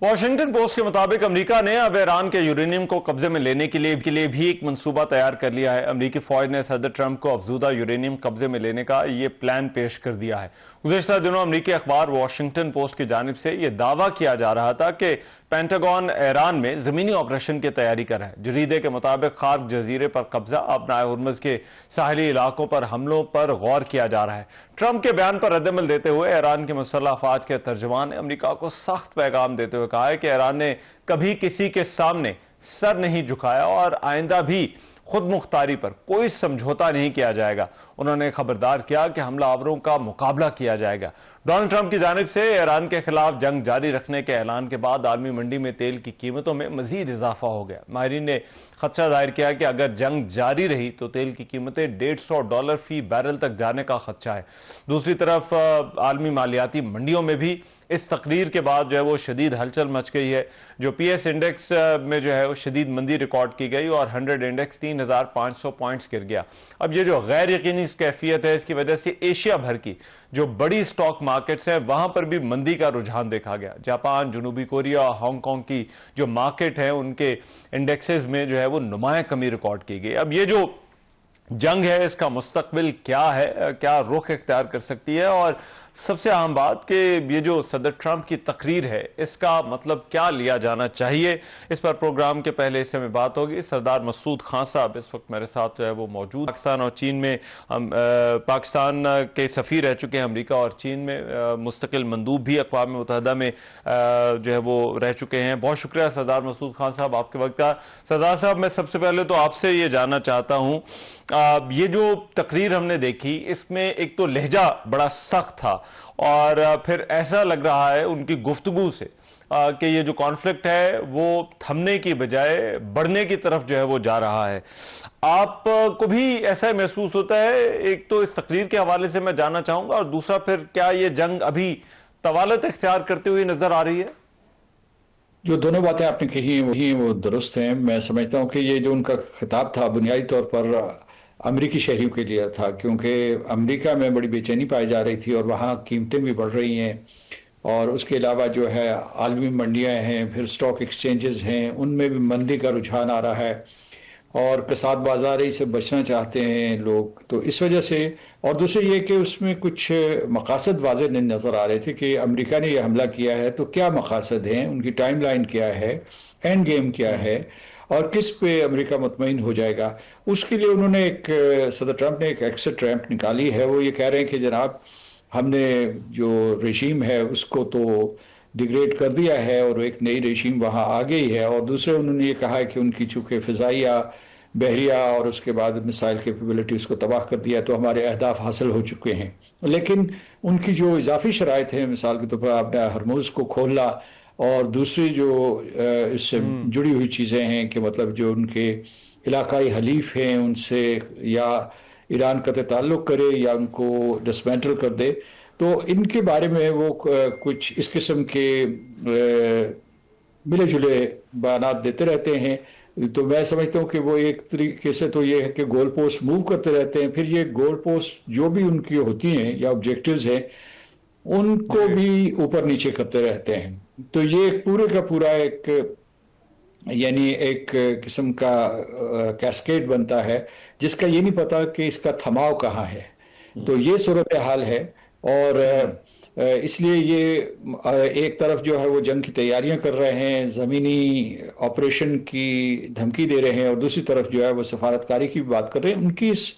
Washington post के मुताबिक America ने अब ईरान के यूरेनियम को कब्जे में लेने के लिए भी एक मंसूबा तैयार कर लिया है। अमेरिकी फौज ने सदर ट्रंप को अफजूदा यूरेनियम कब्जे में लेने का ये प्लान पेश कर दिया है। गुज़िश्ता दिनों अमेरिकी अखबार वॉशिंगटन पोस्ट की जानिब से यह दावा किया जा रहा था कि पेंटागन ईरान में जमीनी ऑपरेशन की तैयारी कर रहा है। जरीदे के मुताबिक खार्क जजीरे पर कब्जा, अब नाए हुर्मुज़ के साहली इलाकों पर हमलों पर गौर किया जा रहा है। ट्रंप के बयान पर रद्दअमल देते हुए ईरान के मुसल्लह अफवाज के तर्जुमान ने अमेरिका को सख्त पैगाम देते हुए कहा है कि ईरान ने कभी किसी के सामने सर नहीं झुकाया और आइंदा भी खुद मुख्तारी पर कोई समझौता नहीं किया जाएगा। उन्होंने खबरदार किया कि हमलावरों का मुकाबला किया जाएगा। डोनाल्ड ट्रंप की जानिब से ईरान के खिलाफ जंग जारी रखने के ऐलान के बाद आलमी मंडी में तेल की कीमतों में मजीद इजाफा हो गया। माहिरीन ने खदशा जाहिर किया कि अगर जंग जारी रही तो तेल की कीमतें $150 फी बैरल तक जाने का खदशा है। दूसरी तरफ आलमी मालियाती मंडियों में भी इस तकरीर के बाद जो है वो शदीद हलचल मच गई है। जो पीएस इंडेक्स में जो है वो शदीद मंदी रिकॉर्ड की गई और 100 इंडेक्स 3500 पॉइंट्स गिर गया। अब ये जो गैर यकीनी कैफियत है, इसकी वजह से एशिया भर की जो बड़ी स्टॉक मार्केट्स हैं वहां पर भी मंदी का रुझान देखा गया। जापान, जनूबी कोरिया, हांगकांग की जो मार्केट है उनके इंडेक्सेस में जो है वो नुमाया कमी रिकॉर्ड की गई। अब ये जो जंग है इसका मुस्तकबिल क्या है, क्या रुख इख्तियार कर सकती है, और सबसे अहम बात कि ये जो सदर ट्रंप की तकरीर है इसका मतलब क्या लिया जाना चाहिए, इस पर प्रोग्राम के पहले हिस्से में बात होगी। सरदार मसूद खान साहब इस वक्त मेरे साथ जो है वो मौजूद। पाकिस्तान और चीन में पाकिस्तान के सफ़ीर रह चुके हैं अमेरिका और चीन में, मुस्तकिल मंदूब भी अक़वाम मुत्तहिदा में जो है वो रह चुके हैं। बहुत शुक्रिया सरदार मसूद खान साहब आपके वक्त का। सरदार साहब, मैं सबसे पहले तो आपसे ये जानना चाहता हूँ, ये जो तकरीर हमने देखी इसमें एक तो लहजा बड़ा सख्त था और फिर ऐसा लग रहा है उनकी गुफ्तगू से कि ये जो कॉन्फ्लिक्ट है वो थमने की बजाय बढ़ने की तरफ जो है वो जा रहा है। आपको भी ऐसा महसूस होता है? एक तो इस तकरीर के हवाले से मैं जानना चाहूंगा, और दूसरा फिर क्या ये जंग अभी तवालत इख्तियार करते हुए नजर आ रही है? जो दोनों बातें आपने कही वही वो दुरुस्त हैं। मैं समझता हूँ कि ये जो उनका खिताब था बुनियादी तौर पर अमेरिकी शहरियों के लिए था, क्योंकि अमेरिका में बड़ी बेचैनी पाई जा रही थी और वहाँ कीमतें भी बढ़ रही हैं, और उसके अलावा जो है आलमी मंडियाँ हैं, फिर स्टॉक एक्सचेंजेस हैं, उनमें भी मंदी का रुझान आ रहा है और कसाद बाजारी से बचना चाहते हैं लोग। तो इस वजह से, और दूसरी ये कि उसमें कुछ मकासद वाज़ेह नहीं नज़र आ रहे थे कि अमेरिका ने यह हमला किया है तो क्या मकासद हैं, उनकी टाइम लाइन क्या है, एंड गेम क्या है, और किस पे अमेरिका मुतमईन हो जाएगा। उसके लिए उन्होंने सदर ट्रंप ने एक एक्सिट रैंप निकाली है। वो ये कह रहे हैं कि जनाब हमने जो रेजीम है उसको तो डिग्रेड कर दिया है और एक नई रेजीम वहाँ आ गई है। और दूसरे उन्होंने ये कहा है कि उनकी चूँकि फ़िज़ाइया, बहरिया और उसके बाद मिसाइल कैपेबिलिटी उसको तबाह कर दिया, तो हमारे अहदाफ हासिल हो चुके हैं। लेकिन उनकी जो इजाफी शराइत हैं, मिसाल के तौर पर आपने हरमुज़ को खोलना और दूसरी जो इससे जुड़ी हुई चीज़ें हैं कि मतलब जो उनके इलाकाई हलीफ हैं उनसे या ईरान कतई ताल्लुक़ करे या उनको डिसमेंटल कर दे, तो इनके बारे में वो कुछ इस किस्म के मिले जुले बयानात देते रहते हैं। तो मैं समझता हूँ कि वो एक तरीके से तो ये है कि गोल पोस्ट मूव करते रहते हैं, फिर ये गोल पोस्ट जो भी उनकी होती हैं या ऑब्जेक्टिव्स हैं उनको भी ऊपर नीचे करते रहते हैं। तो ये पूरे का पूरा एक यानी एक किस्म का कैस्केड बनता है जिसका ये नहीं पता कि इसका थमाव कहाँ है। तो ये सूरत हाल है, और इसलिए ये एक तरफ जो है वो जंग की तैयारियां कर रहे हैं, ज़मीनी ऑपरेशन की धमकी दे रहे हैं, और दूसरी तरफ जो है वो सफारतकारी की बात कर रहे हैं। उनकी इस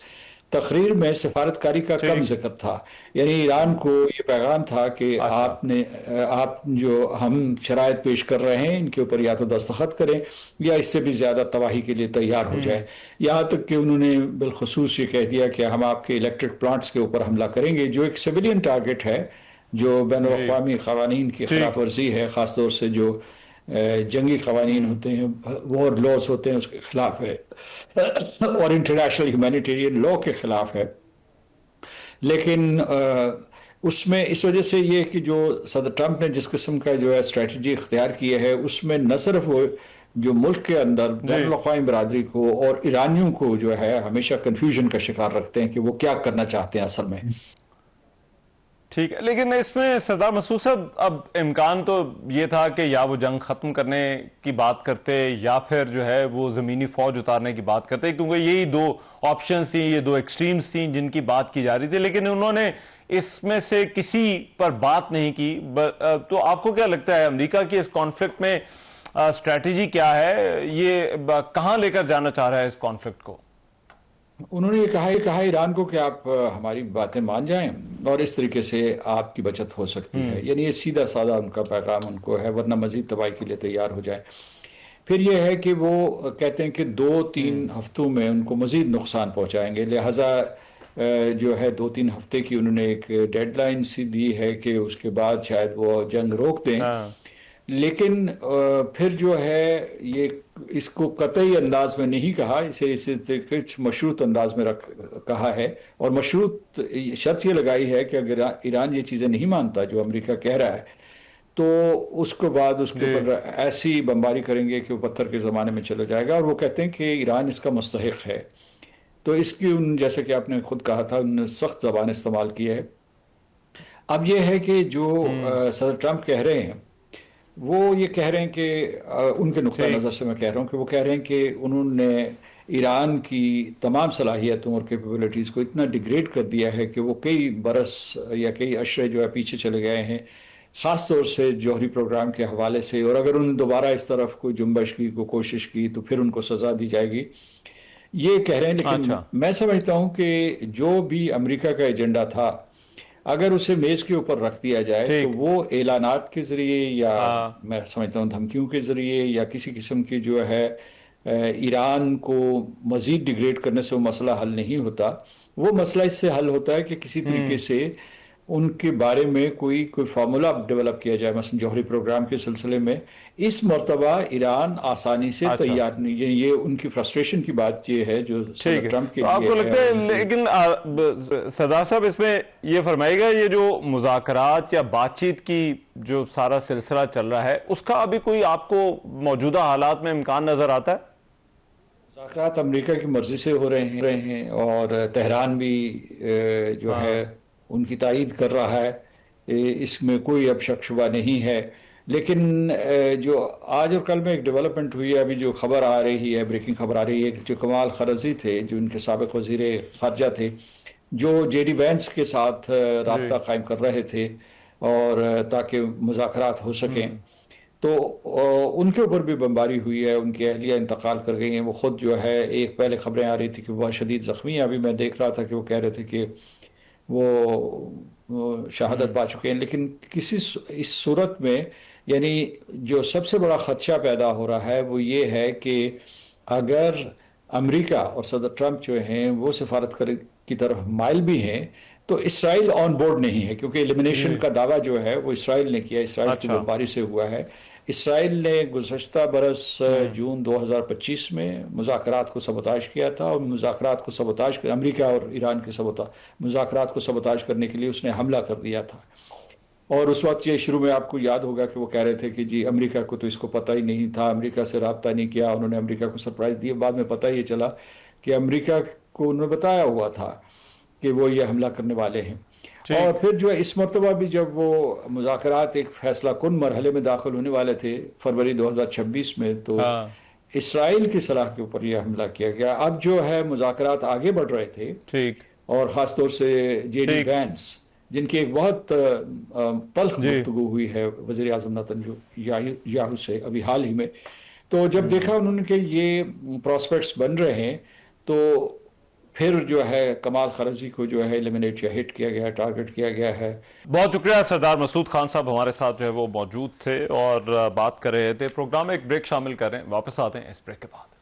तकरीर में सफारतकारी का कम जिक्र था, यानी ईरान को ये पैगाम था कि आप जो हम शराइत पेश कर रहे हैं इनके ऊपर या तो दस्तखत करें या इससे भी ज़्यादा तबाही के लिए तैयार हो जाए। यहाँ तक कि उन्होंने बिलखुसूस ये कह दिया कि हम आपके इलेक्ट्रिक प्लांट्स के ऊपर हमला करेंगे, जो एक सिविलियन टारगेट है, जो बैनुल-अक़वामी क़वानीन की खिलाफ वर्जी है, ख़ासतौर से जो जंगी क़वानीन होते हैं, वॉर लॉज होते हैं, उसके खिलाफ है और इंटरनेशनल ह्यूमैनिटेरियन लॉ के खिलाफ है। लेकिन उसमें इस वजह से ये कि जो सदर ट्रंप ने जिस किस्म का जो है स्ट्रेटजी इख्तियार की है, उसमें न सिर्फ वो जो मुल्क के अंदर बैनुल-अक़वामी बरादरी को और ईरानियों को जो है हमेशा कन्फ्यूजन का शिकार रखते हैं कि वो क्या करना चाहते हैं असल में। ٹھیک ہے، لیکن اس میں سردار مسعود صاحب اب امکان تو یہ تھا کہ یا وہ جنگ ختم کرنے کی بات کرتے یا پھر جو ہے وہ زمینی فوج اتارنے کی بات کرتے، کیونکہ یہی دو آپشنز تھیں، یہ دو ایکسٹریمز تھیں جن کی بات کی جا رہی تھی، لیکن انہوں نے اس میں سے کسی پر بات نہیں کی۔ تو آپ کو کیا لگتا ہے امریکہ کی اس کانفلکٹ میں اسٹریٹجی کیا ہے؟ یہ کہاں لے کر جانا چاہ رہا ہے اس کانفلکٹ کو؟ انہوں نے یہ کہا ایران کو کہ آپ ہماری باتیں مان جائیں اور اس طریقے سے آپ کی بچت ہو سکتی ہے، یعنی یہ سیدھا سادہ ان کا پیغام ان کو ہے، ورنہ مزید تباہی کے لیے تیار ہو جائے۔ پھر یہ ہے کہ وہ کہتے ہیں کہ 2-3 ہفتوں میں ان کو مزید نقصان پہنچائیں گے، لہٰذا جو ہے 2-3 ہفتے کی انہوں نے ایک ڈیڈ لائن سی دی ہے کہ اس کے بعد شاید وہ جنگ روک دیں۔ لیکن پھر جو ہے یہ اس کو قطعی انداز میں نہیں کہا، اسے کچھ مشروط انداز میں کہا ہے، اور مشروط شرط یہ لگائی ہے کہ اگر ایران یہ چیزیں نہیں مانتا جو امریکہ کہہ رہا ہے تو اس کے بعد اس کے اوپر ایسی بمباری کریں گے کہ وہ پتھر کے زمانے میں چلا جائے گا، اور وہ کہتے ہیں کہ ایران اس کا مستحق ہے۔ تو اس کی جیسا کہ آپ نے خود کہا تھا انہوں نے سخت زبان استعمال کی ہے۔ اب یہ ہے کہ جو صدر ٹرمپ کہہ رہے ہیں وہ یہ کہہ رہے ہیں کہ ان کے نقطہ نظر سے میں کہہ رہا ہوں کہ وہ کہہ رہے ہیں کہ انہوں نے ایران کی تمام صلاحیتوں اور کیپیبلٹیز کو اتنا ڈیگریڈ کر دیا ہے کہ وہ کئی برس یا کئی عشرے جو ہے پیچھے چلے گئے ہیں، خاص طور سے جوہری پروگرام کے حوالے سے، اور اگر انہوں نے دوبارہ اس طرف کوئی جنبش کی، کوئی کوشش کی تو پھر ان کو سزا دی جائے گی، یہ کہہ رہے ہیں۔ لیکن میں سمجھتا ہوں کہ جو بھی امریکہ کا ایجنڈا تھا اگر اسے میز کے اوپر رکھ دیا جائے تو وہ اعلانات کے ذریعے یا میں سمجھتا ہوں دھمکیوں کے ذریعے یا کسی قسم کی جو ہے ایران کو مزید ڈیگریڈ کرنے سے وہ مسئلہ حل نہیں ہوتا۔ وہ مسئلہ اس سے حل ہوتا ہے کہ کسی طریقے سے ان کے بارے میں کوئی فارمولا ڈیولپ کیا جائے، مثلا جوہری پروگرام کے سلسلے میں۔ اس مرتبہ ایران آسانی سے تیار نہیں، یہ ان کی فرسٹریشن کی بات یہ ہے جو ٹرمپ کے لیے آپ کو لگتا ہے۔ لیکن سردار صاحب اس میں یہ فرمائے گا، یہ جو مذاکرات یا بات چیت کی جو سارا سلسلہ چل رہا ہے اس کا ابھی کوئی آپ کو موجودہ حالات میں امکان نظر آتا ہے؟ مذاکرات امریکہ کی مرضی سے ہو رہے ہیں اور تہران بھی جو ہے ان کی تائید کر رہا ہے، اس میں کوئی اب شک شبہ نہیں ہے۔ لیکن جو آج اور کل میں ایک ڈیولپمنٹ ہوئی ہے، ابھی جو خبر آ رہی ہے، بریکنگ خبر آ رہی ہے، جو کمال خرزی تھے جو ان کے سابق وزیر خارجہ تھے، جو جے ڈی وینس کے ساتھ رابطہ قائم کر رہے تھے اور تاکہ مذاکرات ہو سکیں، تو ان کے اوپر بھی بمباری ہوئی ہے، ان کی اہلیہ انتقال کر گئی ہیں۔ وہ خود جو ہے ایک پہلے خبریں آ رہی تھی کہ وہ بہت شدید زخمی ہیں، ابھی میں دیکھ رہا تھا کہ وہ کہہ رہے تھے کہ وہ شہادت پا چکے ہیں۔ لیکن اس صورت میں یعنی جو سب سے بڑا خدشہ پیدا ہو رہا ہے وہ یہ ہے کہ اگر امریکہ اور صدر ٹرمپ جو ہیں وہ سفارت کی طرف مائل بھی ہیں تو اسرائیل آن بورڈ نہیں ہے، کیونکہ ایلیمنیشن کا دعویٰ جو ہے وہ اسرائیل نے کیا، اسرائیل کی بمباری سے ہوا ہے۔ اسرائیل نے گزشتہ برس جون 2025 میں مذاکرات کو سبوتاژ کیا تھا، اور مذاکرات کو سبوتاژ امریکہ اور ایران کے مذاکرات کو سبوتاژ کرنے کے لیے اس نے حملہ کر دیا تھا۔ اور اس وقت یہ شروع میں آپ کو یاد ہوگا کہ وہ کہہ رہے تھے کہ جی امریکہ کو تو اس کو پتہ ہی نہیں تھا، امریکہ سے رابطہ نہیں کیا، انہوں نے امریکہ کو سرپرائز دیا۔ بعد میں پتہ یہ چلا کہ امریکہ کو انہوں نے بتایا ہوا تھا کہ وہ یہ حملہ کرنے والے ہیں۔ اور پھر جو ہے اس مرتبہ بھی جب وہ مذاکرات ایک فیصلہ کن مرحلے میں داخل ہونے والے تھے فروری 2026 میں، تو اسرائیل کی صلاح کے اوپر یہ حملہ کیا گیا۔ اب جو ہے مذاکرات آگے بڑھ رہے تھے، اور خاص طور سے جے ڈی وینس جن کی ایک بہت تلخ گفتگو ہوئی ہے وزیر اعظم نیتنیاہو سے ابھی حال ہی میں، تو جب دیکھا انہوں نے کہ یہ پراسپیکٹس بن رہے ہیں تو پھر جو ہے کمال خرزی کو جو ہے ایلیمنیٹ یا ہٹ کیا گیا، ٹارگٹ کیا گیا ہے۔ بہت شکریہ سردار مسعود خان صاحب، ہمارے ساتھ جو ہے وہ موجود تھے اور بات کر رہے تھے۔ پروگرام میں ایک بریک شامل کر رہے ہیں، واپس آتے ہیں اس بریک کے بعد۔